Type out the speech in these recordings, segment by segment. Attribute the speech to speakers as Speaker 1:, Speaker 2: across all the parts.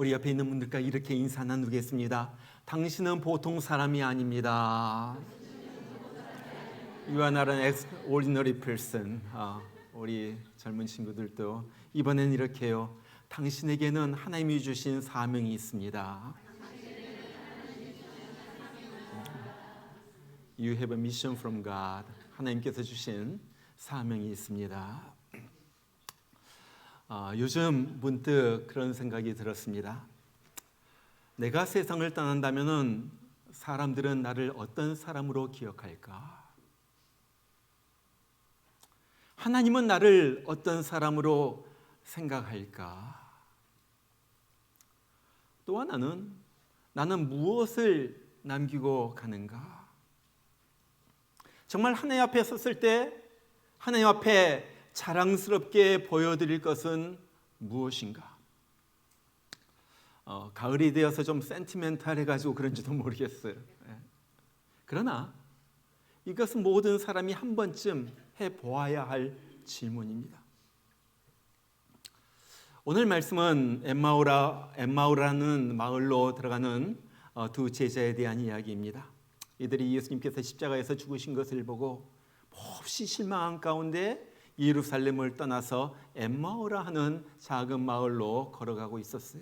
Speaker 1: 우리 옆에 있는 분들과 이렇게 인사 나누겠습니다. 당신은 보통 사람이 아닙니다. You are not an ordinary person. 우리 젊은 친구들도 이번엔 이렇게요. 당신에게는 하나님이 주신 사명이 있습니다. You have a mission from God. 하나님께서 주신 사명이 있습니다. 요즘 문득 그런 생각이 들었습니다. 내가 세상을 떠난다면 사람들은 나를 어떤 사람으로 기억할까? 하나님은 나를 어떤 사람으로 생각할까? 또 하나는 나는 무엇을 남기고 가는가? 정말 하나님 앞에 섰을 때 하나님 앞에 자랑스럽게 보여드릴 것은 무엇인가? 가을이 되어서 좀 센티멘탈해가지고 그런지도 모르겠어요. 그러나 이것은 모든 사람이 한 번쯤 해보아야 할 질문입니다. 오늘 말씀은 엠마오라는 마을로 들어가는 두 제자에 대한 이야기입니다. 이들이 예수님께서 십자가에서 죽으신 것을 보고 몹시 실망한 가운데 예루살렘을 떠나서 엠마오라 하는 작은 마을로 걸어가고 있었어요.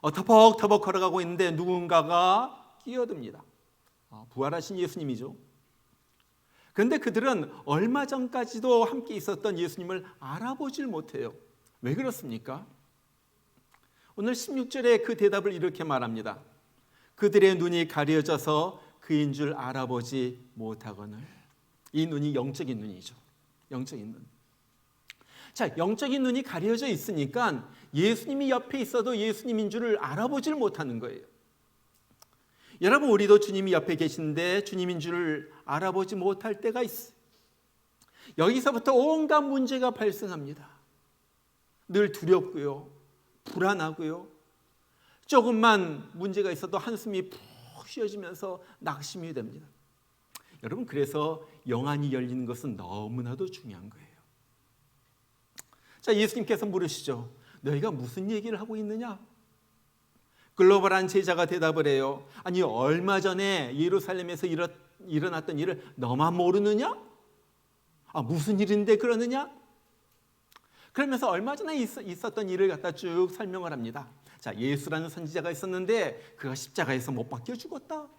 Speaker 1: 터벅터벅 걸어가고 있는데 누군가가 끼어듭니다. 부활하신 예수님이죠. 그런데 그들은 얼마 전까지도 함께 있었던 예수님을 알아보질 못해요. 왜 그렇습니까? 오늘 16절에 그 대답을 이렇게 말합니다. 그들의 눈이 가려져서 그인 줄 알아보지 못하거늘. 이 눈이 영적인 눈이죠. 영적인 눈. 자, 영적인 눈이 가려져 있으니까 예수님이 옆에 있어도 예수님인 줄을 알아보질 못하는 거예요. 여러분, 우리도 주님이 옆에 계신데 주님인 줄을 알아보지 못할 때가 있어요. 여기서부터 온갖 문제가 발생합니다. 늘 두렵고요, 불안하고요, 조금만 문제가 있어도 한숨이 푹 쉬어지면서 낙심이 됩니다. 여러분, 그래서 영안이 열리는 것은 너무나도 중요한 거예요. 자, 예수님께서 물으시죠. 너희가 무슨 얘기를 하고 있느냐? 글로벌한 제자가 대답을 해요. 아니, 얼마 전에 예루살렘에서 일어났던 일을 너만 모르느냐? 무슨 일인데 그러느냐? 그러면서 얼마 전에 있었던 일을 갖다 쭉 설명을 합니다. 자, 예수라는 선지자가 있었는데 그가 십자가에서 못 박혀 죽었다.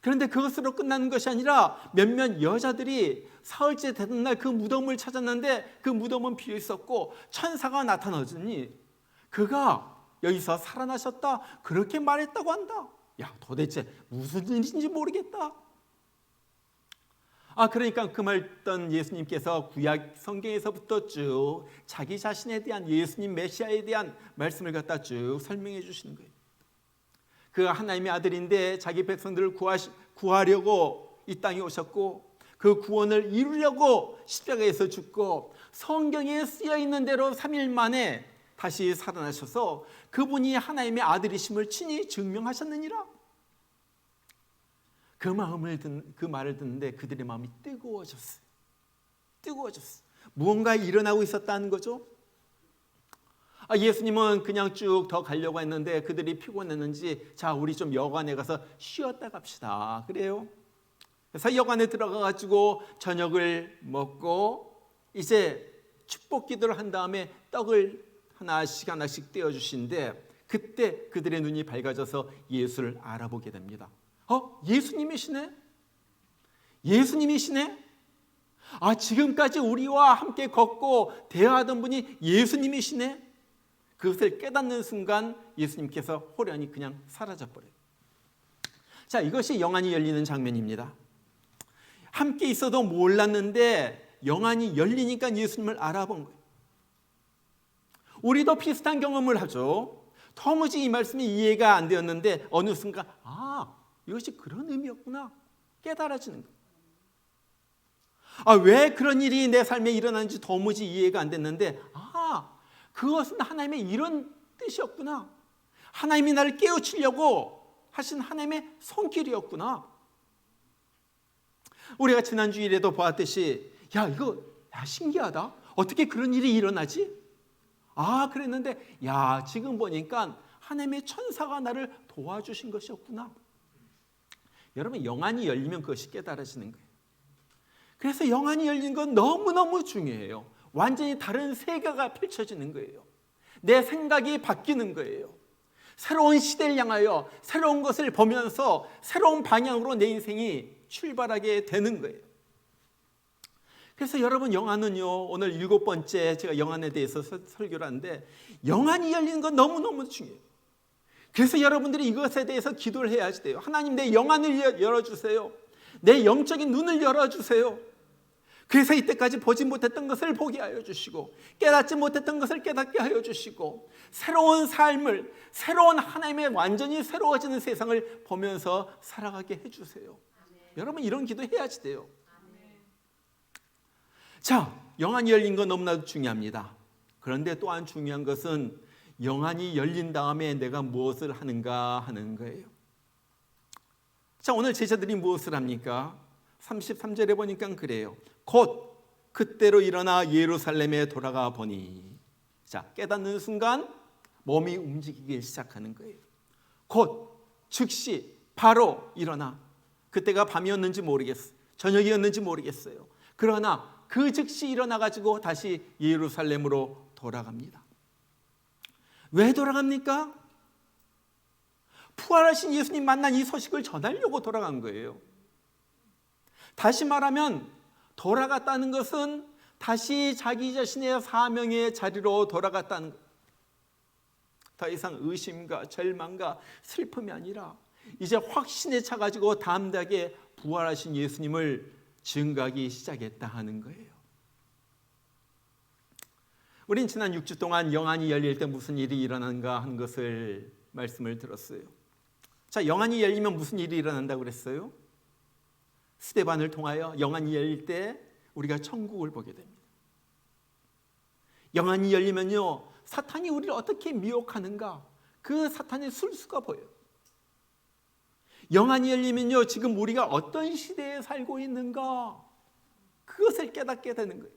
Speaker 1: 그런데 그것으로 끝나는 것이 아니라 몇몇 여자들이 사흘째 되는 날 그 무덤을 찾았는데 그 무덤은 비어 있었고 천사가 나타나더니 그가 여기서 살아나셨다 그렇게 말했다고 한다. 야, 도대체 무슨 일인지 모르겠다. 그러니까 그 말 듣던 예수님께서 구약 성경에서부터 쭉 자기 자신에 대한 예수님 메시아에 대한 말씀을 갖다 쭉 설명해 주시는 거예요. 그가 하나님의 아들인데 자기 백성들을 구하려고 이 땅에 오셨고 그 구원을 이루려고 십자가에서 죽고 성경에 쓰여 있는 대로 3일 만에 다시 살아나셔서 그분이 하나님의 아들이심을 친히 증명하셨느니라. 그 말을 듣는데 그들의 마음이 뜨거워졌어요. 무언가 일어나고 있었다는 거죠. 예수님은 그냥 쭉 더 가려고 했는데 그들이 피곤했는지 자, 우리 좀 여관에 가서 쉬었다 갑시다. 그래요. 그래서 여관에 들어가가지고 저녁을 먹고 이제 축복 기도를 한 다음에 떡을 하나씩 떼어주시는데 그때 그들의 눈이 밝아져서 예수를 알아보게 됩니다. 예수님이시네? 지금까지 우리와 함께 걷고 대화하던 분이 예수님이시네? 그것을 깨닫는 순간 예수님께서 호련히 그냥 사라져버려요. 자, 이것이 영안이 열리는 장면입니다. 함께 있어도 몰랐는데 영안이 열리니까 예수님을 알아본 거예요. 우리도 비슷한 경험을 하죠. 도무지 이 말씀이 이해가 안 되었는데 어느 순간 이것이 그런 의미였구나 깨달아지는 거예요. 왜 그런 일이 내 삶에 일어나는지 도무지 이해가 안 됐는데 그것은 하나님의 이런 뜻이었구나. 하나님이 나를 깨우치려고 하신 하나님의 손길이었구나. 우리가 지난 주일에도 보았듯이 이거 신기하다. 어떻게 그런 일이 일어나지? 그랬는데 야, 지금 보니까 하나님의 천사가 나를 도와주신 것이었구나. 여러분, 영안이 열리면 그것이 깨달아지는 거예요. 그래서 영안이 열린 건 너무너무 중요해요. 완전히 다른 세계가 펼쳐지는 거예요. 내 생각이 바뀌는 거예요. 새로운 시대를 향하여 새로운 것을 보면서 새로운 방향으로 내 인생이 출발하게 되는 거예요. 그래서 여러분, 영안은요, 오늘 7번째 제가 영안에 대해서 설교를 하는데, 영안이 열리는 건 너무너무 중요해요. 그래서 여러분들이 이것에 대해서 기도를 해야 돼요. 하나님, 내 영안을 열어주세요. 내 영적인 눈을 열어주세요. 그래서 이때까지 보지 못했던 것을 보게 하여 주시고, 깨닫지 못했던 것을 깨닫게 하여 주시고, 새로운 삶을, 새로운 하나님의 완전히 새로워지는 세상을 보면서 살아가게 해주세요. 여러분, 이런 기도 해야지 돼요. 자, 영안이 열린 건 너무나도 중요합니다. 그런데 또한 중요한 것은 영안이 열린 다음에 내가 무엇을 하는가 하는 거예요. 자, 오늘 제자들이 무엇을 합니까? 33절에 보니까 그래요. 곧 그때로 일어나 예루살렘에 돌아가 보니. 자, 깨닫는 순간 몸이 움직이기 시작하는 거예요. 곧, 즉시, 바로 일어나. 그때가 밤이었는지 모르겠어요. 저녁이었는지 모르겠어요. 그러나 그 즉시 일어나가지고 다시 예루살렘으로 돌아갑니다. 왜 돌아갑니까? 부활하신 예수님 만난 이 소식을 전하려고 돌아간 거예요. 다시 말하면 돌아갔다는 것은 다시 자기 자신의 사명의 자리로 돌아갔다는 것. 더 이상 의심과 절망과 슬픔이 아니라 이제 확신에 차가지고 담대하게 부활하신 예수님을 증거하기 시작했다 하는 거예요. 우린 지난 6주 동안 영안이 열릴 때 무슨 일이 일어나는가 하는 것을 말씀을 들었어요. 자, 영안이 열리면 무슨 일이 일어난다고 그랬어요? 스데반을 통하여 영안이 열릴 때 우리가 천국을 보게 됩니다. 영안이 열리면요, 사탄이 우리를 어떻게 미혹하는가, 그 사탄의 술수가 보여요. 영안이 열리면요, 지금 우리가 어떤 시대에 살고 있는가, 그것을 깨닫게 되는 거예요.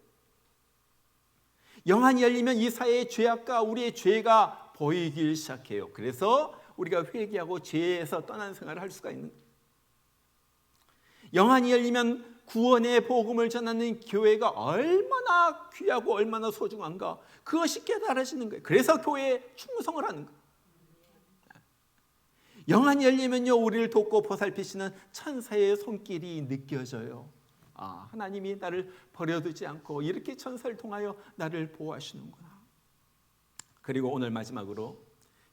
Speaker 1: 영안이 열리면 이 사회의 죄악과 우리의 죄가 보이기 시작해요. 그래서 우리가 회개하고 죄에서 떠난 생활을 할 수가 있는 거예요. 영안이 열리면 구원의 복음을 전하는 교회가 얼마나 귀하고 얼마나 소중한가, 그것이 깨달아지는 거예요. 그래서 교회에 충성을 하는 거예요. 영안이 열리면요, 우리를 돕고 보살피시는 천사의 손길이 느껴져요. 하나님이 나를 버려두지 않고 이렇게 천사를 통하여 나를 보호하시는구나. 그리고 오늘 마지막으로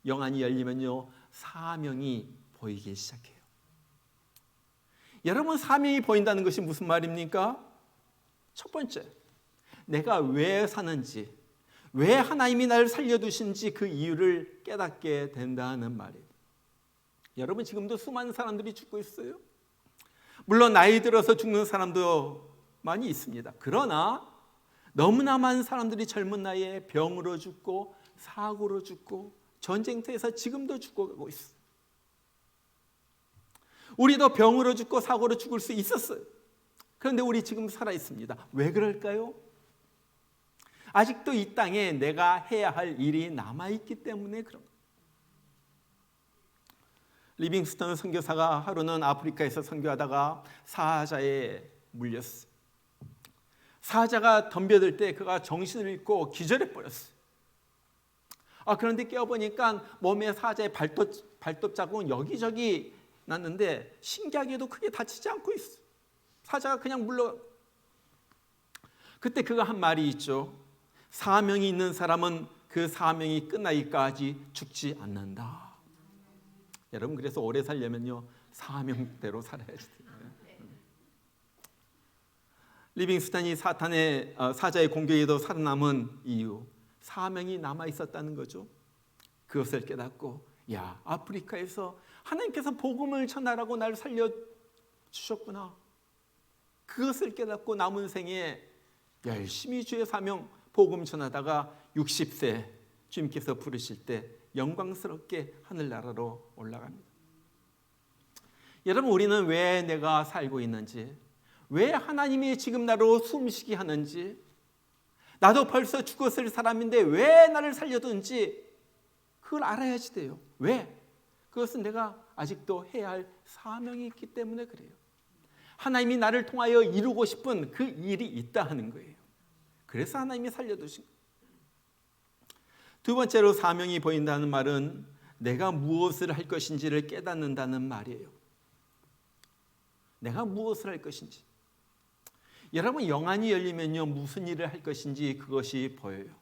Speaker 1: 영안이 열리면요, 사명이 보이기 시작해요. 여러분, 사명이 보인다는 것이 무슨 말입니까? 첫 번째, 내가 왜 사는지, 왜 하나님이 나를 살려두신지 그 이유를 깨닫게 된다는 말이에요. 여러분, 지금도 수많은 사람들이 죽고 있어요. 물론 나이 들어서 죽는 사람도 많이 있습니다. 그러나 너무나 많은 사람들이 젊은 나이에 병으로 죽고 사고로 죽고 전쟁터에서 지금도 죽어가고 있어요. 우리도 병으로 죽고 사고로 죽을 수 있었어요. 그런데 우리 지금 살아 있습니다. 왜 그럴까요? 아직도 이 땅에 내가 해야 할 일이 남아있기 때문에 그런 거예요. 리빙스턴 선교사가 하루는 아프리카에서 선교하다가 사자에 물렸어요. 사자가 덤벼들 때 그가 정신을 잃고 기절해 버렸어요. 그런데 깨어보니까 몸에 사자의 발톱 자국은 여기저기 났는데 신기하게도 크게 다치지 않고 있어. 사자가 그냥 물러. 그때 그가 한 말이 있죠. 사명이 있는 사람은 그 사명이 끝나기까지 죽지 않는다. 여러분, 그래서 오래 살려면요, 사명대로 살아야 돼요. 리빙스턴이 사자의 공격에도 살아남은 이유, 사명이 남아 있었다는 거죠. 그것을 깨닫고, 야, 아프리카에서 하나님께서 복음을 전하라고 나를 살려주셨구나. 그것을 깨닫고 남은 생에 열심히 주의 사명 복음 전하다가 60세 주님께서 부르실 때 영광스럽게 하늘나라로 올라갑니다. 여러분, 우리는 왜 내가 살고 있는지, 왜 하나님이 지금 나로 숨쉬게 하는지, 나도 벌써 죽었을 사람인데 왜 나를 살려둔지 그걸 알아야지 돼요. 왜? 그것은 내가 아직도 해야 할 사명이 있기 때문에 그래요. 하나님이 나를 통하여 이루고 싶은 그 일이 있다 하는 거예요. 그래서 하나님이 살려두신 거예요. 두 번째로 사명이 보인다는 말은 내가 무엇을 할 것인지를 깨닫는다는 말이에요. 내가 무엇을 할 것인지. 여러분 영안이 열리면요 무슨 일을 할 것인지 그것이 보여요.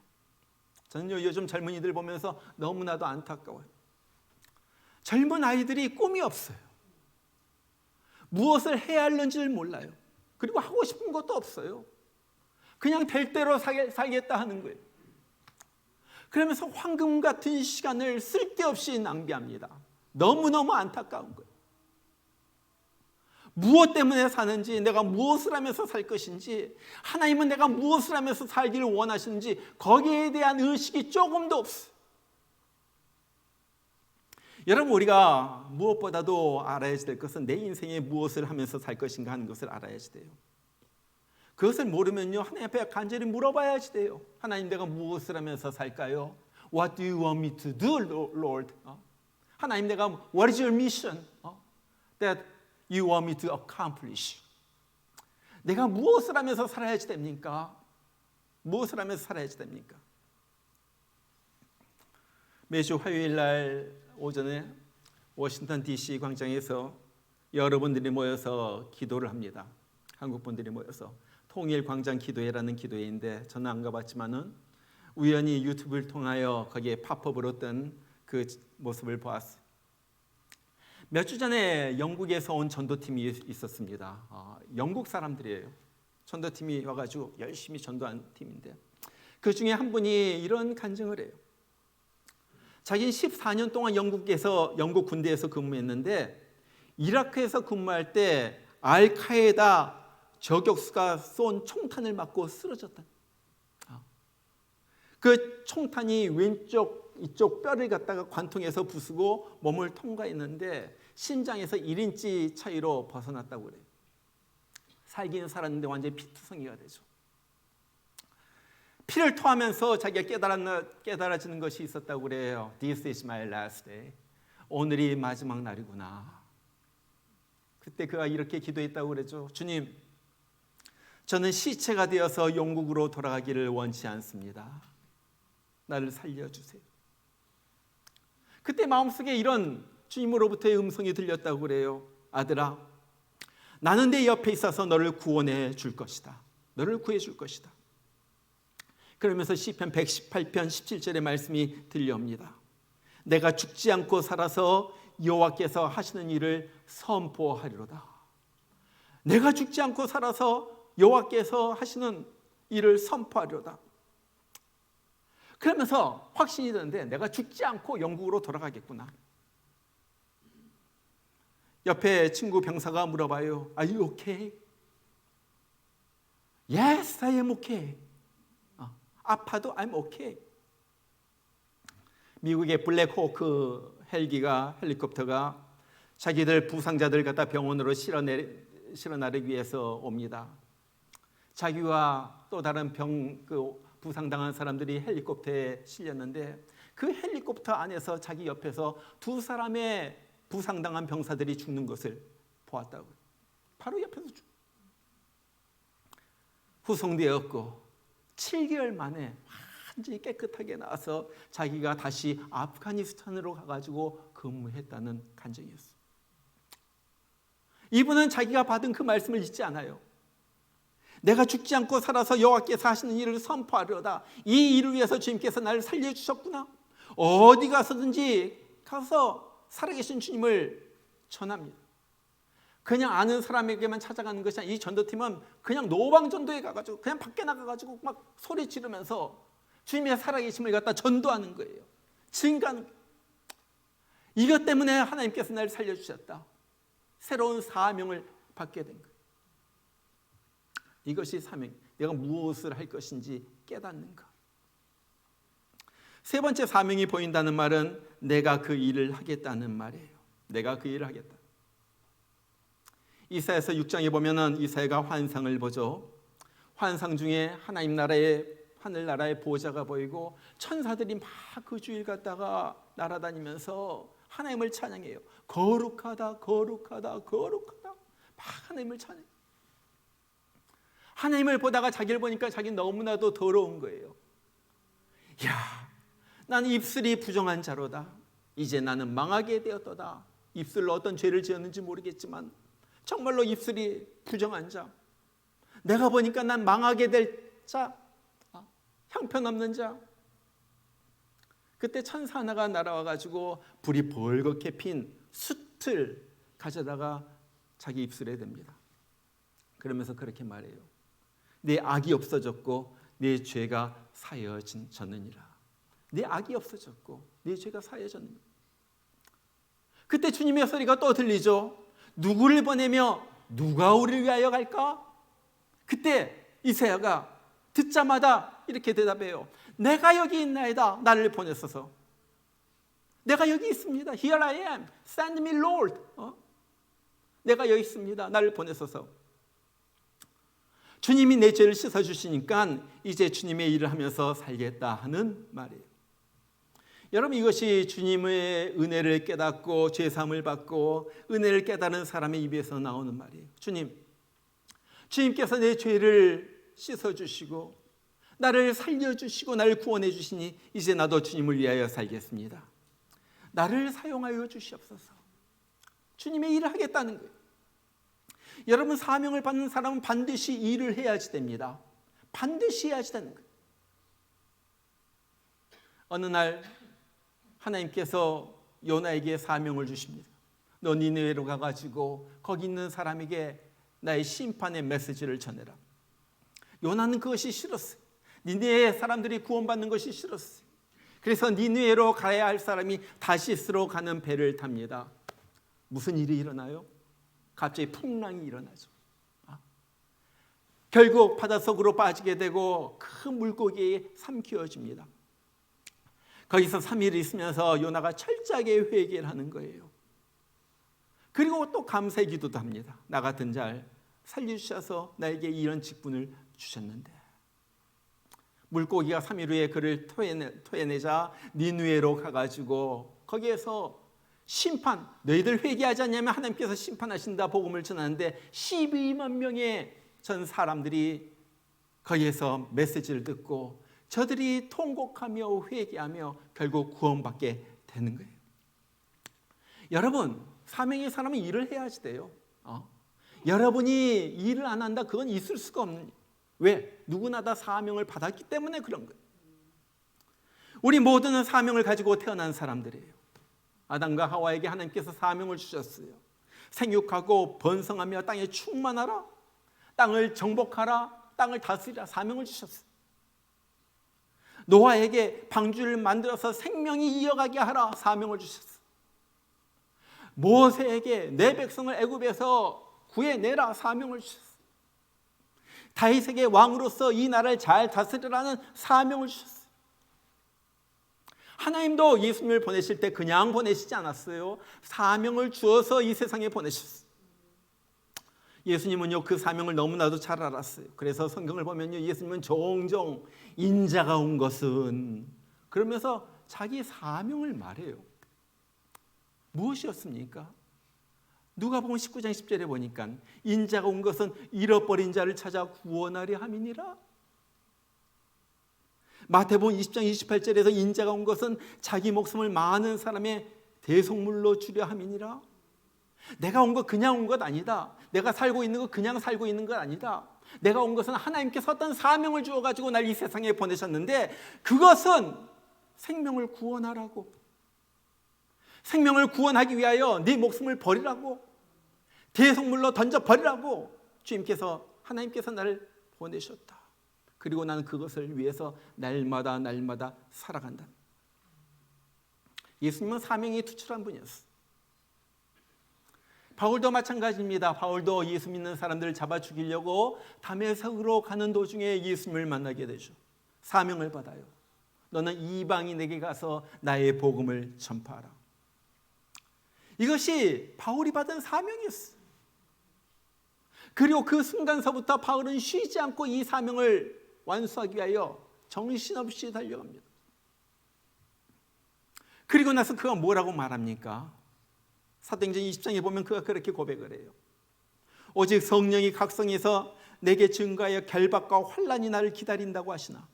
Speaker 1: 저는 요즘 젊은이들 보면서 너무나도 안타까워요. 젊은 아이들이 꿈이 없어요. 무엇을 해야 하는지를 몰라요. 그리고 하고 싶은 것도 없어요. 그냥 될 대로 살겠다 하는 거예요. 그러면서 황금 같은 시간을 쓸데없이 낭비합니다. 너무너무 안타까운 거예요. 무엇 때문에 사는지, 내가 무엇을 하면서 살 것인지, 하나님은 내가 무엇을 하면서 살기를 원하시는지 거기에 대한 의식이 조금도 없어요. 여러분 우리가 무엇보다도 알아야 될 것은 내 인생에 무엇을 하면서 살 것인가 하는 것을 알아야지 돼요. 그것을 모르면요 하나님 앞에 간절히 물어봐야지 돼요. 하나님 내가 무엇을 하면서 살까요? What do you want me to do, Lord? 하나님 내가 What is your mission that you want me to accomplish? 내가 무엇을 하면서 살아야지 됩니까? 무엇을 하면서 살아야지 됩니까? 매주 화요일 날 오전에 워싱턴 DC 광장에서 여러분들이 모여서 기도를 합니다. 한국 분들이 모여서 통일 광장 기도회라는 기도회인데 저는 안 가봤지만은 우연히 유튜브를 통하여 거기에 팝업으로 뜬 그 모습을 보았어요. 몇 주 전에 영국에서 온 전도팀이 있었습니다. 영국 사람들이에요. 전도팀이 와가지고 열심히 전도한 팀인데 그 중에 한 분이 이런 간증을 해요. 자기는 14년 동안 영국 군대에서 근무했는데 이라크에서 근무할 때 알카에다 저격수가 쏜 총탄을 맞고 쓰러졌다. 그 총탄이 왼쪽 이쪽 뼈를 갖다가 관통해서 부수고 몸을 통과했는데 심장에서 1인치 차이로 벗어났다고 그래요. 살기는 살았는데 완전히 피투성이가 되죠. 피를 토하면서 자기가 깨달아지는 것이 있었다고 그래요. This is my last day. 오늘이 마지막 날이구나. 그때 그가 이렇게 기도했다고 그러죠. 주님, 저는 시체가 되어서 영국으로 돌아가기를 원치 않습니다. 나를 살려주세요. 그때 마음속에 이런 주님으로부터의 음성이 들렸다고 그래요. 아들아, 나는 내 옆에 있어서 너를 구원해 줄 것이다. 너를 구해 줄 것이다. 그러면서 시편 118편 17절의 말씀이 들려옵니다. 내가 죽지 않고 살아서 여호와께서 하시는 일을 선포하리로다. 내가 죽지 않고 살아서 여호와께서 하시는 일을 선포하리로다. 그러면서 확신이 드는데 내가 죽지 않고 영국으로 돌아가겠구나. 옆에 친구 병사가 물어봐요. Are you okay? Yes, I am okay. 아파도 I'm okay. 미국의 블랙호크 헬리콥터가 자기들 부상자들 갖다 병원으로 실어나르기 위해서 옵니다. 자기와 또 다른 부상당한 사람들이 헬리콥터에 실렸는데 그 헬리콥터 안에서 자기 옆에서 두 사람의 부상당한 병사들이 죽는 것을 보았다고. 바로 옆에서 후송되었고 7개월 만에 완전히 깨끗하게 나와서 자기가 다시 아프가니스탄으로 가가지고 근무했다는 간증이었어요. 이분은 자기가 받은 그 말씀을 잊지 않아요. 내가 죽지 않고 살아서 여호와께서 하시는 일을 선포하려다. 이 일을 위해서 주님께서 나를 살려주셨구나. 어디 가서든지 가서 살아계신 주님을 전합니다. 그냥 아는 사람에게만 찾아가는 것이 아니라 이 전도팀은 그냥 노방전도에 가가지고 그냥 밖에 나가가지고 막 소리 지르면서 주님의 살아계심을 갖다 전도하는 거예요. 증가하는 거예요. 이것 때문에 하나님께서 나를 살려주셨다. 새로운 사명을 받게 된 거예요. 이것이 사명. 내가 무엇을 할 것인지 깨닫는가. 세 번째 사명이 보인다는 말은 내가 그 일을 하겠다는 말이에요. 내가 그 일을 하겠다. 이사야서 6장에 보면은 이사야가 환상을 보죠. 환상 중에 하나님 나라의 하늘나라의 보좌가 보이고 천사들이 막 그 주위를 갔다가 날아다니면서 하나님을 찬양해요. 거룩하다, 거룩하다, 거룩하다. 막 하나님을 찬양해요. 하나님을 보다가 자기를 보니까 자기는 너무나도 더러운 거예요. 야, 나는 입술이 부정한 자로다. 이제 나는 망하게 되었도다. 입술로 어떤 죄를 지었는지 모르겠지만 정말로 입술이 부정한 자. 내가 보니까 난 망하게 될 자, 형편없는 자. 그때 천사 하나가 날아와가지고 불이 벌겋게 핀 숯을 가져다가 자기 입술에 댑니다. 그러면서 그렇게 말해요. 내 악이 없어졌고 내 죄가 사여졌느니라. 내 악이 없어졌고 내 죄가 사여졌느니라. 그때 주님의 소리가 또 들리죠. 누구를 보내며 누가 우리를 위하여 갈까? 그때 이사야가 듣자마자 이렇게 대답해요. 내가 여기 있나이다. 나를 보내소서. 내가 여기 있습니다. Here I am. Send me, Lord. 내가 여기 있습니다. 나를 보내소서. 주님이 내 죄를 씻어주시니까 이제 주님의 일을 하면서 살겠다 하는 말이에요. 여러분, 이것이 주님의 은혜를 깨닫고 죄사함을 받고 은혜를 깨달은 사람의 입에서 나오는 말이에요. 주님께서 내 죄를 씻어주시고 나를 살려주시고 나를 구원해 주시니 이제 나도 주님을 위하여 살겠습니다. 나를 사용하여 주시옵소서. 주님의 일을 하겠다는 거예요. 여러분, 사명을 받는 사람은 반드시 일을 해야지 됩니다. 반드시 해야지 되는 거예요. 어느 날 하나님께서 요나에게 사명을 주십니다. 너 니느웨로 가가지고 거기 있는 사람에게 나의 심판의 메시지를 전해라. 요나는 그것이 싫었어요. 니느웨 사람들이 구원받는 것이 싫었어요. 그래서 니느웨로 가야 할 사람이 다시스로 가는 배를 탑니다. 무슨 일이 일어나요? 갑자기 풍랑이 일어나죠. 결국 바닷속으로 빠지게 되고 큰 물고기에 삼키어집니다. 거기서 3일 있으면서 요나가 철저하게 회개를 하는 거예요. 그리고 또 감사의 기도도 합니다. 나 같은 자 살려주셔서 나에게 이런 직분을 주셨는데. 물고기가 3일 후에 그를 토해내자 니느웨로 가가지고 거기에서 심판, 너희들 회개하지 않냐면 하나님께서 심판하신다 복음을 전하는데 12만 명의 전 사람들이 거기에서 메시지를 듣고 저들이 통곡하며 회개하며 결국 구원받게 되는 거예요. 여러분, 사명의 사람은 일을 해야지 돼요. 여러분이 일을 안 한다, 그건 있을 수가 없는 일. 왜? 누구나 다 사명을 받았기 때문에 그런 거예요. 우리 모두는 사명을 가지고 태어난 사람들이에요. 아담과 하와에게 하나님께서 사명을 주셨어요. 생육하고 번성하며 땅에 충만하라, 땅을 정복하라, 땅을 다스리라 사명을 주셨어요. 노아에게 방주를 만들어서 생명이 이어가게 하라 사명을 주셨어요. 모세에게 내 백성을 애굽에서 구해내라 사명을 주셨어요. 다윗에게 왕으로서 이 나라를 잘 다스리라는 사명을 주셨어요. 하나님도 예수님을 보내실 때 그냥 보내시지 않았어요. 사명을 주어서 이 세상에 보내셨어요. 예수님은요 그 사명을 너무나도 잘 알았어요. 그래서 성경을 보면요 예수님은 종종 인자가 온 것은 그러면서 자기 사명을 말해요. 무엇이었습니까? 누가복음 19장 10절에 보니까 인자가 온 것은 잃어버린 자를 찾아 구원하려 함이니라. 마태복음 20장 28절에서 인자가 온 것은 자기 목숨을 많은 사람의 대속물로 주려 함이니라. 내가 온 것 그냥 온 것 아니다. 내가 살고 있는 것 그냥 살고 있는 것 아니다. 내가 온 것은 하나님께서 어떤 사명을 주어가지고 날 이 세상에 보내셨는데 그것은 생명을 구원하라고, 생명을 구원하기 위하여 네 목숨을 버리라고, 대속물로 던져버리라고 하나님께서 나를 보내셨다. 그리고 나는 그것을 위해서 날마다 살아간다. 예수님은 사명이 투철한 분이었어요. 바울도 마찬가지입니다. 바울도 예수 믿는 사람들을 잡아 죽이려고 다메섹으로 가는 도중에 예수님을 만나게 되죠. 사명을 받아요. 너는 이방인에게 가서 나의 복음을 전파하라. 이것이 바울이 받은 사명이었어요. 그리고 그 순간서부터 바울은 쉬지 않고 이 사명을 완수하기 위하여 정신없이 달려갑니다. 그리고 나서 그가 뭐라고 말합니까? 사도행전 20장에 보면 그가 그렇게 고백을 해요. 오직 성령이 각성해서 내게 증거하여 결박과 환난이 나를 기다린다고 하시나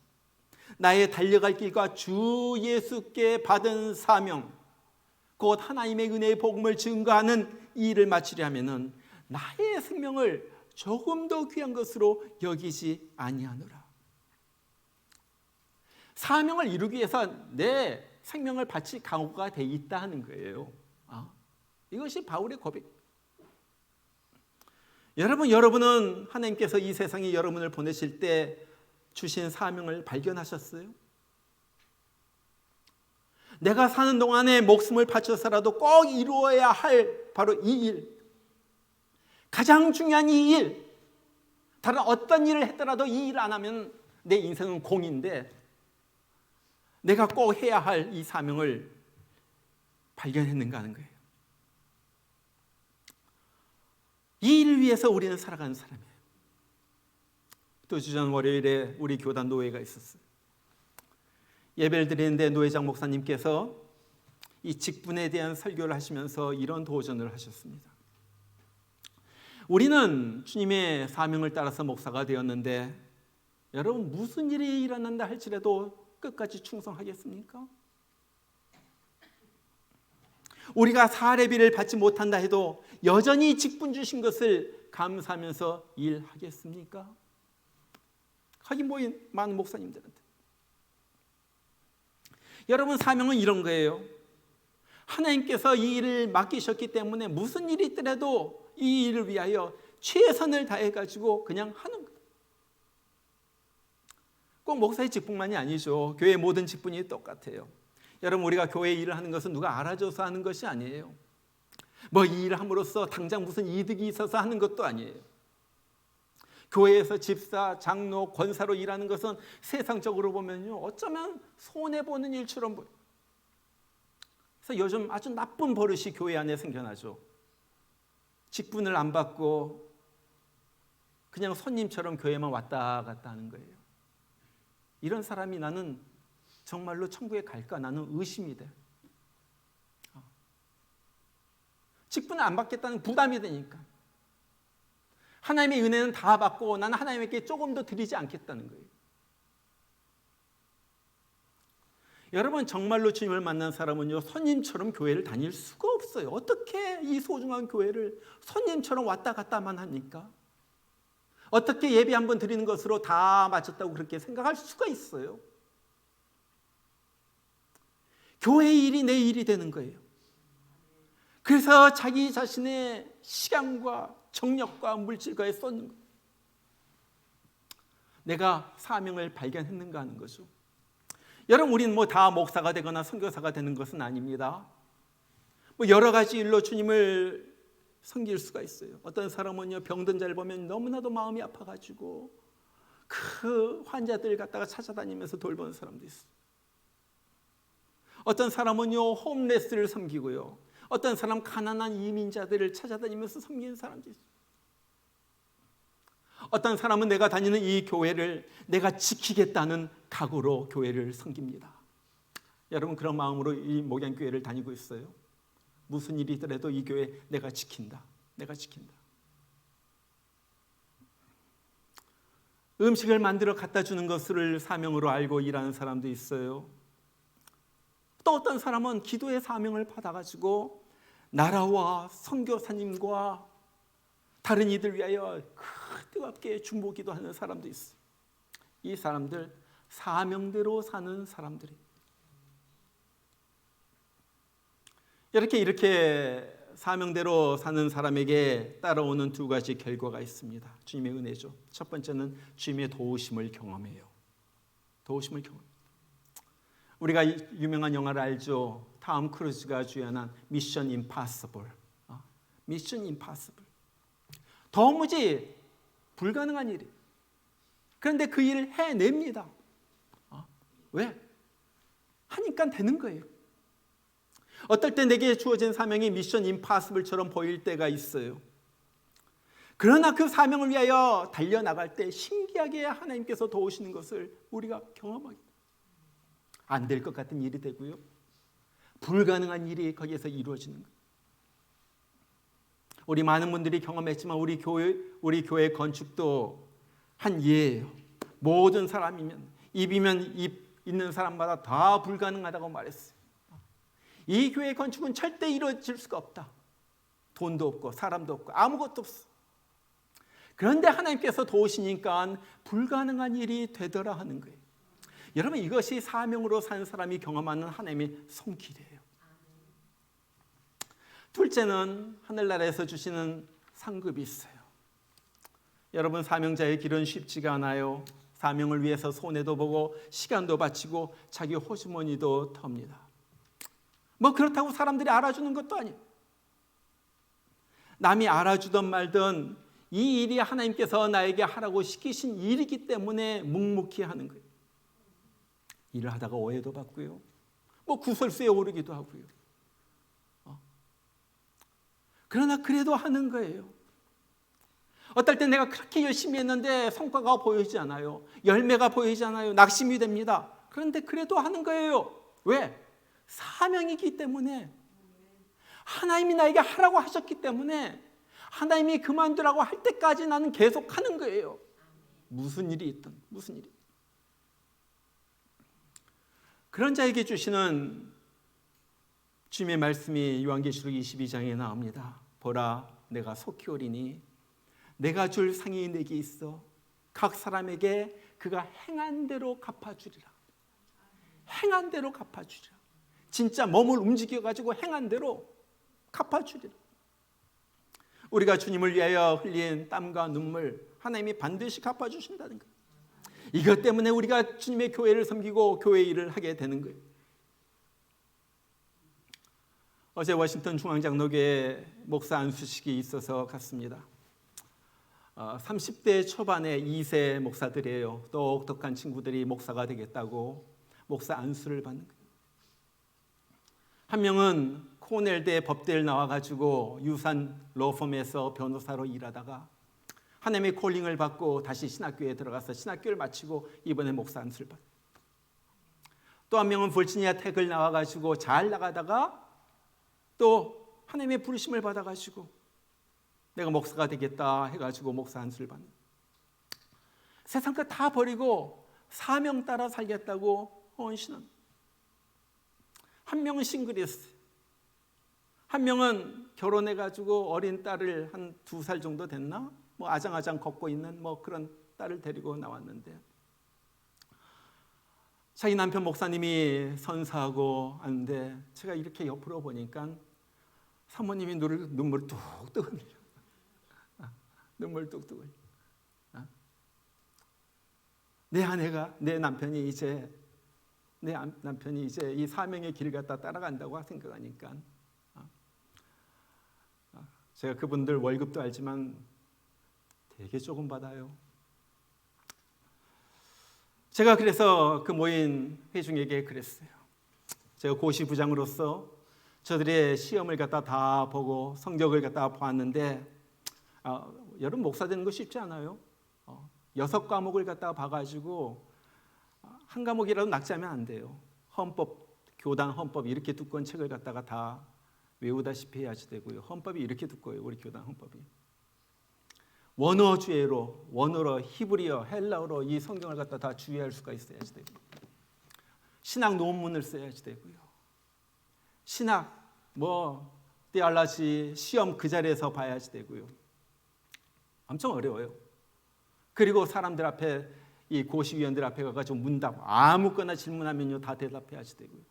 Speaker 1: 나의 달려갈 길과 주 예수께 받은 사명 곧 하나님의 은혜의 복음을 증거하는 이 일을 마치려 하면은 나의 생명을 조금 더 귀한 것으로 여기지 아니하노라. 사명을 이루기 위해서 내 생명을 바칠 각오가 돼 있다 하는 거예요. 이것이 바울의 고백. 여러분은 하나님께서 이 세상에 여러분을 보내실 때 주신 사명을 발견하셨어요? 내가 사는 동안에 목숨을 바쳐서라도 꼭 이루어야 할 바로 이 일, 가장 중요한 이 일, 다른 어떤 일을 했더라도 이 일 안 하면 내 인생은 공인데 내가 꼭 해야 할 이 사명을 발견했는가 하는 거예요. 이 일을 위해서 우리는 살아가는 사람이에요. 또 지난 월요일에 우리 교단 노회가 있었어요. 예배를 드리는데 노회장 목사님께서 이 직분에 대한 설교를 하시면서 이런 도전을 하셨습니다. 우리는 주님의 사명을 따라서 목사가 되었는데 여러분 무슨 일이 일어난다 할지라도 끝까지 충성하겠습니까? 우리가 사례비를 받지 못한다 해도 여전히 직분 주신 것을 감사하면서 일하겠습니까? 거기 모인 많은 목사님들한테. 여러분 사명은 이런 거예요. 하나님께서 이 일을 맡기셨기 때문에 무슨 일이 있더라도 이 일을 위하여 최선을 다해가지고 그냥 하는 거예요. 꼭 목사의 직분만이 아니죠. 교회의 모든 직분이 똑같아요. 여러분 우리가 교회 일을 하는 것은 누가 알아줘서 하는 것이 아니에요. 뭐 이 일을 함으로써 당장 무슨 이득이 있어서 하는 것도 아니에요. 교회에서 집사, 장로, 권사로 일하는 것은 세상적으로 보면요 어쩌면 손해보는 일처럼 보여요. 그래서 요즘 아주 나쁜 버릇이 교회 안에 생겨나죠. 직분을 안 받고 그냥 손님처럼 교회만 왔다 갔다 하는 거예요. 이런 사람이 나는 정말로 천국에 갈까? 나는 의심이 돼. 직분을 안 받겠다는 부담이 되니까. 하나님의 은혜는 다 받고 나는 하나님께 조금 더 드리지 않겠다는 거예요. 여러분 정말로 주님을 만난 사람은요 손님처럼 교회를 다닐 수가 없어요. 어떻게 이 소중한 교회를 손님처럼 왔다 갔다만 합니까? 어떻게 예배 한번 드리는 것으로 다 마쳤다고 그렇게 생각할 수가 있어요? 교회의 일이 내 일이 되는 거예요. 그래서 자기 자신의 시간과 정력과 물질과에 쏟는 거예요. 내가 사명을 발견했는가 하는 거죠. 여러분 우리는 뭐 다 목사가 되거나 선교사가 되는 것은 아닙니다. 뭐 여러 가지 일로 주님을 섬길 수가 있어요. 어떤 사람은요 병든 자를 보면 너무나도 마음이 아파가지고 그 환자들을 갖다가 찾아다니면서 돌보는 사람도 있어요. 어떤 사람은요 홈레스를 섬기고요. 어떤 사람 가난한 이민자들을 찾아다니면서 섬기는 사람도 있어요. 어떤 사람은 내가 다니는 이 교회를 내가 지키겠다는 각오로 교회를 섬깁니다. 여러분 그런 마음으로 이 목양교회를 다니고 있어요. 무슨 일이 있더라도 이 교회 내가 지킨다. 내가 지킨다. 음식을 만들어 갖다 주는 것을 사명으로 알고 일하는 사람도 있어요. 또 어떤 사람은 기도의 사명을 받아가지고 나라와 선교사님과 다른 이들 위하여 뜨겁게 중보기도 하는 사람도 있어요. 이 사람들 사명대로 사는 사람들이 이렇게 사명대로 사는 사람에게 따라오는 두 가지 결과가 있습니다. 주님의 은혜죠. 첫 번째는 주님의 도우심을 경험해요. 도우심을 경험합니다. 우리가 유명한 영화를 알죠. 톰 크루즈가 주연한 미션 임파서블. 미션 임파서블. 도무지 불가능한 일이. 그런데 그 일을 해냅니다. 왜? 하니까 되는 거예요. 어떨 때 내게 주어진 사명이 미션 임파서블처럼 보일 때가 있어요. 그러나 그 사명을 위하여 달려나갈 때 신기하게 하나님께서 도우시는 것을 우리가 경험하게, 안 될 것 같은 일이 되고요, 불가능한 일이 거기에서 이루어지는 거예요. 우리 많은 분들이 경험했지만 우리 교회 건축도 한 예예요. 모든 사람이면, 입이면 입 있는 사람마다 다 불가능하다고 말했어요. 이 교회 건축은 절대 이루어질 수가 없다. 돈도 없고 사람도 없고 아무것도 없어. 그런데 하나님께서 도우시니까 불가능한 일이 되더라 하는 거예요. 여러분, 이것이 사명으로 사는 사람이 경험하는 하나님의 손길이에요. 둘째는 하늘나라에서 주시는 상급이 있어요. 여러분, 사명자의 길은 쉽지가 않아요. 사명을 위해서 손해도 보고 시간도 바치고 자기 호주머니도 텁니다. 뭐 그렇다고 사람들이 알아주는 것도 아니에요. 남이 알아주든 말든 이 일이 하나님께서 나에게 하라고 시키신 일이기 때문에 묵묵히 하는 거예요. 일을 하다가 오해도 받고요, 뭐 구설수에 오르기도 하고요. 그러나 그래도 하는 거예요. 어떨 때 내가 그렇게 열심히 했는데 성과가 보이지 않아요. 열매가 보이지 않아요. 낙심이 됩니다. 그런데 그래도 하는 거예요. 왜? 사명이기 때문에, 하나님이 나에게 하라고 하셨기 때문에, 하나님이 그만두라고 할 때까지 나는 계속 하는 거예요. 무슨 일이 있든 무슨 일이. 그런 자에게 주시는 주님의 말씀이 요한계시록 22장에 나옵니다. 보라, 내가 속히 오리니 내가 줄 상이 내게 있어 각 사람에게 그가 행한 대로 갚아주리라. 행한 대로 갚아주리라. 진짜 몸을 움직여가지고 행한 대로 갚아주리라. 우리가 주님을 위하여 흘린 땀과 눈물, 하나님이 반드시 갚아주신다는 거예요. 이것 때문에 우리가 주님의 교회를 섬기고 교회 일을 하게 되는 거예요. 어제 워싱턴 중앙장로교회 목사 안수식이 있어서 갔습니다. 30대 초반의 2세 목사들이에요. 똑똑한 친구들이 목사가 되겠다고 목사 안수를 받는 거예요. 한 명은 코넬대 법대를 나와가지고 유산 로펌에서 변호사로 일하다가 하나님의 콜링을 받고 다시 신학교에 들어가서 신학교를 마치고 이번에 목사 안수를 받아요. 또 한 명은 버지니아 텍을 나와가지고 잘 나가다가 또 하나님의 부르심을 받아가지고 내가 목사가 되겠다 해가지고 목사 안수를 받는, 세상 것 다 버리고 사명 따라 살겠다고 헌신합니다. 한 명은 싱글이었어요. 한 명은 결혼해가지고 어린 딸을 한 2살 정도 됐나? 뭐 아장아장 걷고 있는 뭐 그런 딸을 데리고 나왔는데, 자기 남편 목사님이 선사하고 하는데 제가 이렇게 옆으로 보니까 사모님이 눈물 뚝뚝 흘려요. 눈물 뚝뚝 흘려요. 내 아내가, 내 남편이 이제 이 사명의 길을 갖다 따라간다고 생각하니까 제가 그분들 월급도 알지만 되게 조금 받아요. 제가 그래서 그 모인 회중에게 그랬어요. 제가 고시 부장으로서 저들의 시험을 갖다 다 보고 성적을 갖다 보았는데 여러분, 목사 되는 거 쉽지 않아요. 6과목을 갖다가 봐가지고 한 과목이라도 낙제하면 안 돼요. 헌법, 교단 헌법 이렇게 두꺼운 책을 갖다가 다 외우다시피 해야지 되고요. 헌법이 이렇게 두꺼워요. 우리 교단 헌법이. 원어주의로, 원어로, 히브리어, 헬라어로 이 성경을 갖다 다 주의할 수가 있어야지 되고요. 신학 논문을 써야지 되고요. 신학, 테올로지 시험 그 자리에서 봐야지 되고요. 엄청 어려워요. 그리고 사람들 앞에, 이 고시위원들 앞에 가가지고 문답 아무거나 질문하면요 다 대답해야지 되고요.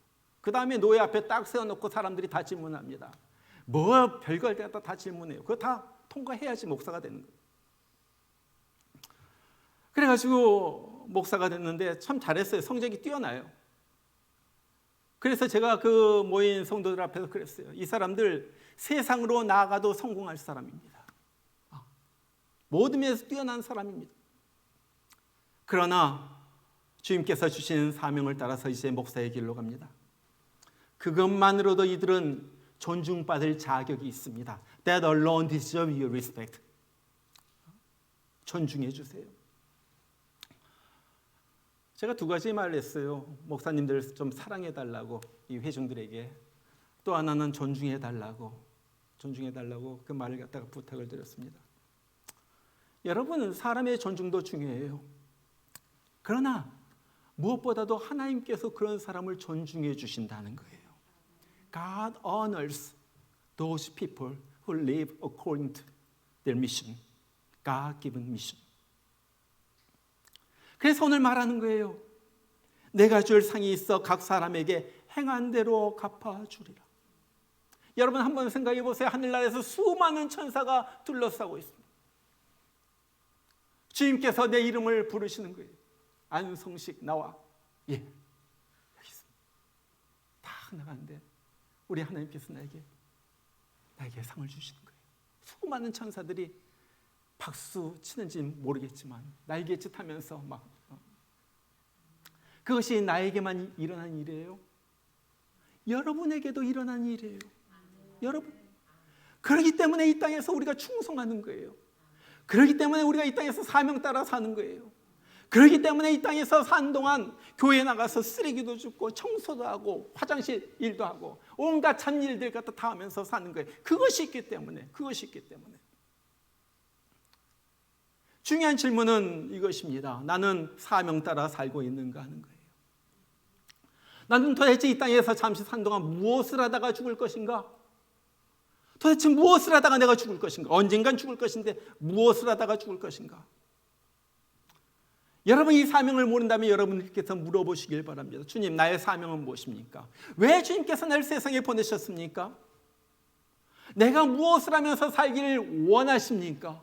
Speaker 1: 그 다음에 노예 앞에 딱 세워놓고 사람들이 다 질문합니다. 뭐 별걸 다 질문해요. 그거 다 통과해야지 목사가 되는 거예요. 그래가지고 목사가 됐는데 참 잘했어요. 성적이 뛰어나요. 그래서 제가 그 모인 성도들 앞에서 그랬어요. 이 사람들 세상으로 나아가도 성공할 사람입니다. 모든 면에서 뛰어난 사람입니다. 그러나 주님께서 주신 사명을 따라서 이제 목사의 길로 갑니다. 그것만으로도 이들은 존중받을 자격이 있습니다. That alone deserves your respect. 존중해 주세요. 제가 두 가지 말을 했어요. 목사님들 좀 사랑해 달라고, 이 회중들에게. 또 하나는 존중해 달라고 그 말을 갖다가 부탁을 드렸습니다. 여러분, 사람의 존중도 중요해요. 그러나 무엇보다도 하나님께서 그런 사람을 존중해 주신다는 거예요. God honors those people who live according to their mission, God-given mission. 그래서 오늘 말하는 거예요. 내가 줄 상이 있어 각 사람에게 행한 대로 갚아주리라. 여러분 한번 생각해 보세요. 하늘나라에서 수많은 천사가 둘러싸고 있습니다. 주님께서 내 이름을 부르시는 거예요. 안성식 나와. 예, 여기 있습니다. 다 나가는데 우리 하나님께서 나에게 상을 주시는 거예요. 수많은 천사들이 박수 치는지 모르겠지만 날개짓 하면서 막 그것이 나에게만 일어난 일이에요. 여러분에게도 일어난 일이에요. 여러분, 그렇기 때문에 이 땅에서 우리가 충성하는 거예요. 그렇기 때문에 우리가 이 땅에서 사명 따라 사는 거예요. 그렇기 때문에 이 땅에서 사는 동안 교회에 나가서 쓰레기도 줍고 청소도 하고 화장실 일도 하고 온갖 잡일들 갖다 다 하면서 사는 거예요. 그것이 있기 때문에. 중요한 질문은 이것입니다. 나는 사명 따라 살고 있는가 하는 거예요. 나는 도대체 이 땅에서 잠시 산 동안 무엇을 하다가 죽을 것인가? 도대체 무엇을 하다가 내가 죽을 것인가? 언젠간 죽을 것인데 무엇을 하다가 죽을 것인가? 여러분 이 사명을 모른다면 여러분께서 물어보시길 바랍니다. 주님, 나의 사명은 무엇입니까? 왜 주님께서 나를 세상에 보내셨습니까? 내가 무엇을 하면서 살기를 원하십니까?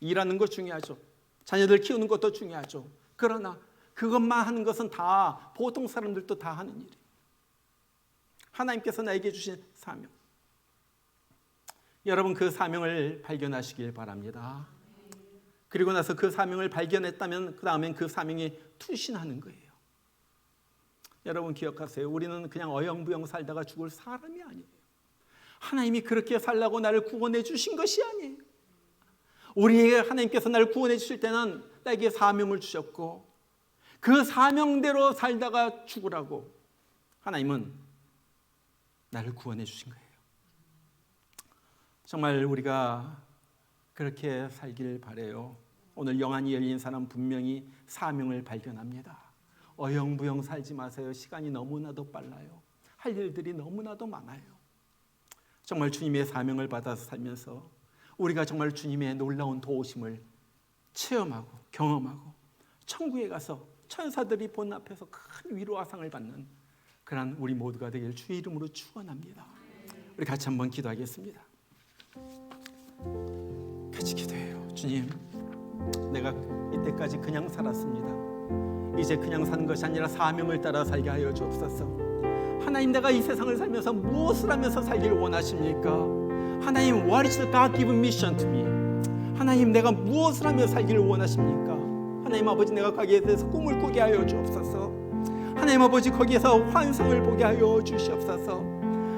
Speaker 1: 일하는 것 중요하죠. 자녀들 키우는 것도 중요하죠. 그러나 그것만 하는 것은 다 보통 사람들도 다 하는 일이에요. 하나님께서 나에게 주신 사명. 여러분 그 사명을 발견하시길 바랍니다. 그리고 나서 그 사명을 발견했다면 그 다음엔 그 사명에 투신하는 거예요. 여러분 기억하세요. 우리는 그냥 어영부영 살다가 죽을 사람이 아니에요. 하나님이 그렇게 살라고 나를 구원해 주신 것이 아니에요. 우리에게 하나님께서 나를 구원해 주실 때는 나에게 사명을 주셨고 그 사명대로 살다가 죽으라고 하나님은 나를 구원해 주신 거예요. 정말 우리가 그렇게 살길 바라요. 오늘 영안이 열린 사람 분명히 사명을 발견합니다. 어영부영 살지 마세요. 시간이 너무나도 빨라요. 할 일들이 너무나도 많아요. 정말 주님의 사명을 받아서 살면서 우리가 정말 주님의 놀라운 도우심을 체험하고 경험하고 천국에 가서 천사들이 본 앞에서 큰 위로와 상을 받는 그런 우리 모두가 되길 주의 이름으로 축원합니다. 우리 같이 한번 기도하겠습니다. 같이 기도해요. 주님, 내가 이때까지 그냥 살았습니다. 이제 그냥 사는 것이 아니라 사명을 따라 살게 하여 주옵소서. 하나님, 내가 이 세상을 살면서 무엇을 하면서 살기를 원하십니까? 하나님, what is the God-given mission to me? 하나님, 내가 무엇을 하며 살기를 원하십니까? 하나님 아버지, 내가 거기에 대해서 꿈을 꾸게 하여 주옵소서. 하나님 아버지, 거기에서 환상을 보게 하여 주시옵소서.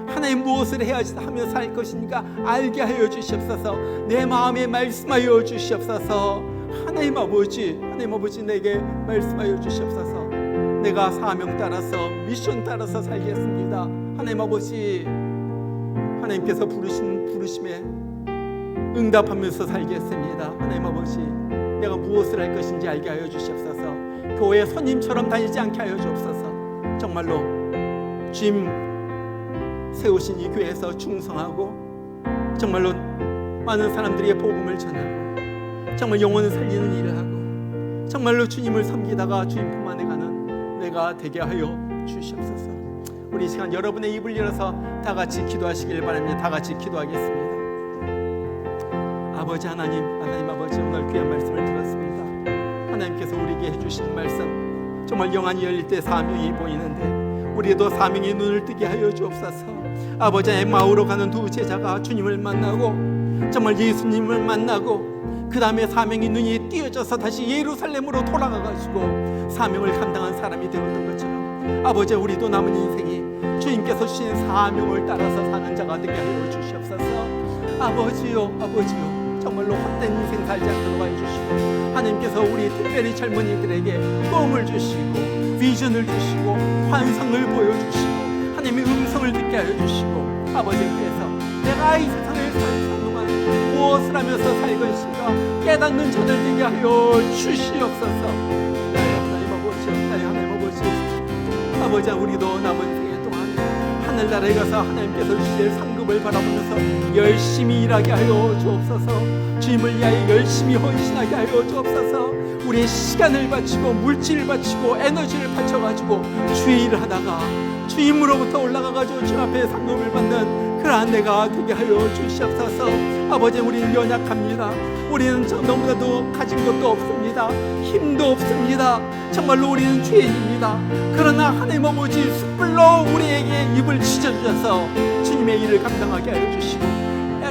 Speaker 1: 하나님, 무엇을 해야 하며 살 것인가 알게 하여 주시옵소서. 내 마음에 말씀하여 주시옵소서. 하나님 아버지 내게 말씀하여 주시옵소서. 내가 사명 따라서 미션 따라서 살겠습니다. 하나님 아버지, 하나님께서 부르신 부르심에 응답하면서 살겠습니다. 하나님 아버지, 내가 무엇을 할 것인지 알게 하여 주시옵소서. 교회 손님처럼 다니지 않게 하여 주옵소서. 정말로 주님 세우신 이 교회에서 충성하고 정말로 많은 사람들에게 복음을 전하고 정말 영혼을 살리는 일을 하고 정말로 주님을 섬기다가 주님 품 안에 가는 내가 되게 하여 주시옵소서. 우리 이 시간 여러분의 입을 열어서 다 같이 기도하시길 바랍니다. 다 같이 기도하겠습니다. 아버지 하나님 아버지, 오늘 귀한 말씀을 들었습니다. 하나님께서 우리에게 해주신 말씀 정말 영안이 열릴 때 사명이 보이는데 우리도 사명의 눈을 뜨게 하여 주옵소서. 아버지, 엠마오로 가는 두 제자가 주님을 만나고 정말 예수님을 만나고 그 다음에 사명의 눈이 띄어져서 다시 예루살렘으로 돌아가가지고 사명을 감당한 사람이 되었던 것처럼 아버지, 우리도 남은 인생이 주님께서 주신 사명을 따라서 사는 자가 되게 하여 주시옵소서. 아버지요 정말로 헛된 인생 살지 않도록 해주시고, 하나님께서 우리 특별히 젊은이들에게 꿈을 주시고 비전을 주시고 환상을 보여주시고 하나님의 음성을 듣게 하여 주시고, 아버지께서 내가 이 세상에 사는 동안 무엇을 하면서 살 것인가 깨닫는 저들 되게 하여 주시옵소서. 하나님 아버지, 하나님 아버지, 우리도 남은 생애 동안 하늘나라에 가서 하나님께서 주실 상급을 바라보면서 열심히 일하게 하여 주옵소서. 주님을 위하여 열심히 헌신하게 하여 주옵소서. 우리의 시간을 바치고 물질을 바치고 에너지를 바쳐가지고 주의 일을 하다가 주님으로부터 올라가가지고 주님 앞에 상급을 받는 그러한 내가 되게 하여 주시옵소서. 아버지, 우리는 연약합니다. 우리는 너무나도 가진 것도 없습니다. 힘도 없습니다. 정말로 우리는 죄인입니다. 그러나 하나님 아버지 숯불로 우리에게 입을 지져주셔서 주님의 일을 감당하게 하여 주시고,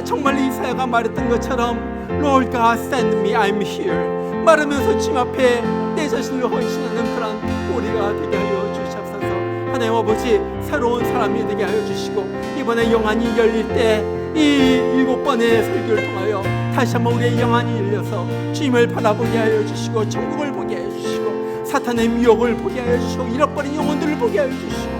Speaker 1: 정말 이사야가 말했던 것처럼 Lord God send me, I'm here 말하면서 주님 앞에 내 자신을 헌신하는 그런 우리가 되게 하여 주시옵소서. 하나님 아버지, 새로운 사람이 되게 하여 주시고, 이번에 영안이 열릴 때 이 7번의 설교를 통하여 다시 한번 우리의 영안이 열려서 주님을 바라보게 하여 주시고, 천국을 보게 하여 주시고, 사탄의 미혹을 보게 하여 주시고, 잃어버린 영혼들을 보게 하여 주시고,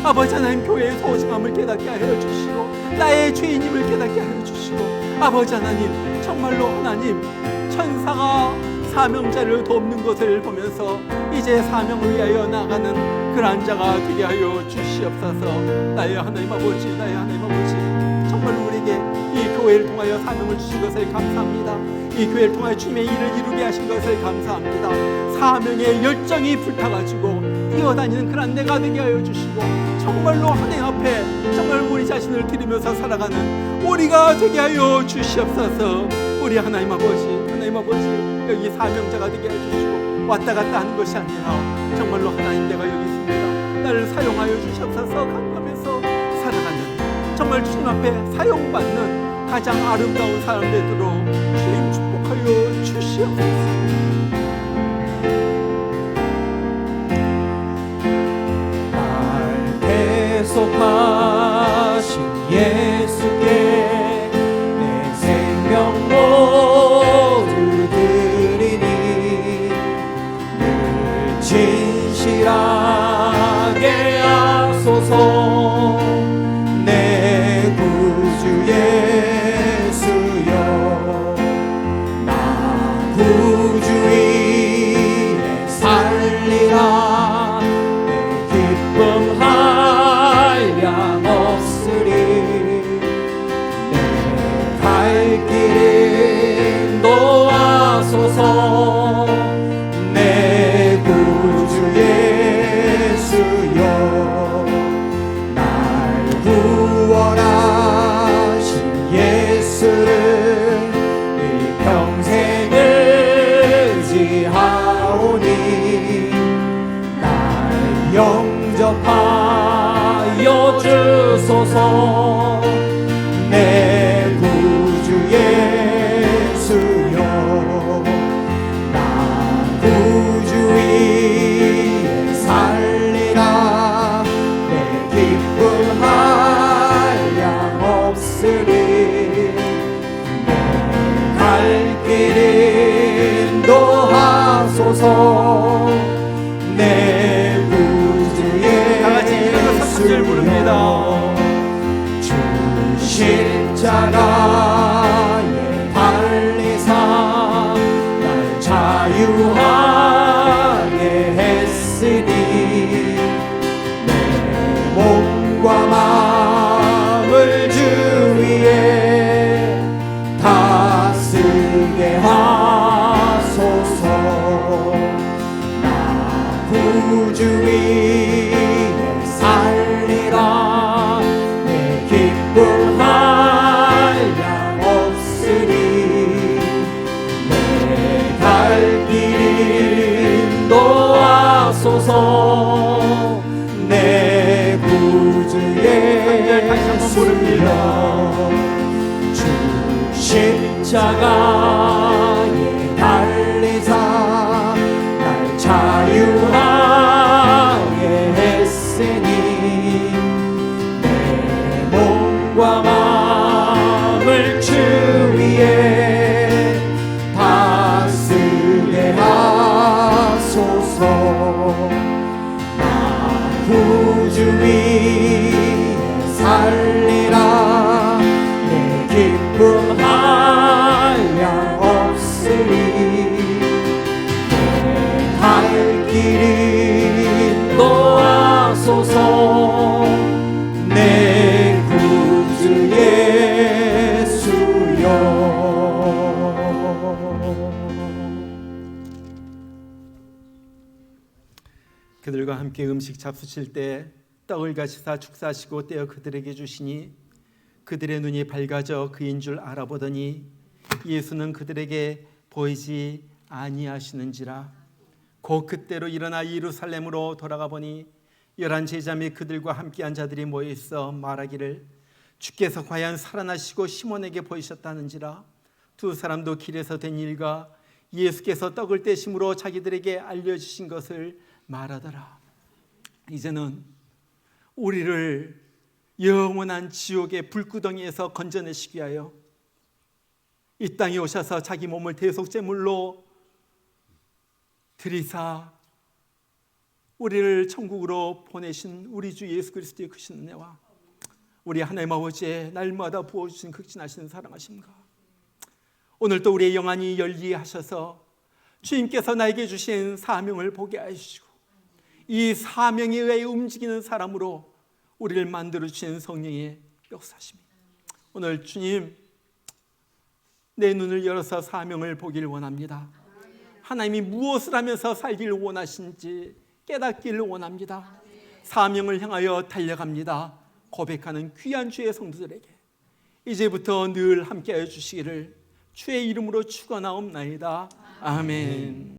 Speaker 1: 아버지 하나님 교회의 소중함을 깨닫게 하여 주시고, 나의 죄인임을 깨닫게 하여 주시고, 아버지 하나님 정말로 하나님 천사가 사명자를 돕는 것을 보면서 이제 사명을 위하여 나가는 그런 자가 되게 하여 주시옵소서. 나의 하나님 아버지, 나의 하나님 아버지, 정말로 우리에게 이 교회를 통하여 사명을 주신 것을 감사합니다. 이 교회를 통하여 주님의 일을 이루게 하신 것을 감사합니다. 사명의 열정이 불타가지고 뛰어다니는 그런 내가 되게 하여 주시고, 정말로 하나님 앞에 정말 우리 자신을 드리면서 살아가는 우리가 되게 하여 주시옵소서. 우리 하나님 아버지, 하나님 아버지, 여기 사명자가 되게 해주시고 왔다 갔다 하는 것이 아니라 정말로 하나님 내가 여기 있습니다. 나를 사용하여 주시옵소서. 강감해서 살아가는 정말 주님 앞에 사용받는 가장 아름다운 사람 되도록 주님 축복하여 주시옵소서.
Speaker 2: 날 계속하신 예수께 내 생명 모두 드리니 늘 진실하게 하소서. 내 구주 예수여, 나 구주 위에 살리라. 내 기쁨 한량 없으리. 내 갈 길 인도하소서. 내 구주 예수여, 날 구원하신 예수를 이 평생 의지하오니 날 영접하여 주소서. 내 구주 예수여, 나 구주 위에 살리라. 내 기쁨 한량 없으리. 내 갈 길 인도하소서. 내 구주
Speaker 1: 다같이 일어나서 3절 부릅니다.
Speaker 2: 주 십자가에 달리사 날 자유하게 했으니 내 몸과 마음을 주 위에 다 쓰게 하소서. 나 구주 위에 살리라. 내 기쁨 한량 없으리. 내 갈 길 인도하소서. 내 구주 예수여, 주 십자가에 달리사 날 자유하게 했으니 내 몸과 마음을 주 위에
Speaker 1: 함께 음식 잡수실 때 떡을 가시사 축사하시고 떼어 그들에게 주시니 그들의 눈이 밝아져 그인 줄 알아보더니 예수는 그들에게 보이지 아니하시는지라. 곧 그때로 일어나 예루살렘으로 돌아가 보니 11 제자 및 그들과 함께한 자들이 모여 있어 말하기를 주께서 과연 살아나시고 시몬에게 보이셨다는지라. 두 사람도 길에서 된 일과 예수께서 떡을 떼심으로 자기들에게 알려주신 것을 말하더라. 이제는 우리를 영원한 지옥의 불구덩이에서 건져내시기 위하여 이 땅에 오셔서 자기 몸을 대속제물로 드리사 우리를 천국으로 보내신 우리 주 예수 그리스도의 크신 은혜와 우리 하나님 아버지의 날마다 부어주신 극진하신 사랑하심과 오늘 또 우리의 영안이 열리하셔서 주님께서 나에게 주신 사명을 보게 하시고 이 사명에 의해 움직이는 사람으로 우리를 만들어주신 성령의 역사십니다. 오늘 주님 내 눈을 열어서 사명을 보기를 원합니다. 하나님이 무엇을 하면서 살기를 원하신지 깨닫기를 원합니다. 사명을 향하여 달려갑니다. 고백하는 귀한 주의 성도들에게 이제부터 늘 함께하여 주시기를 주의 이름으로 축원하옵나이다. 아멘.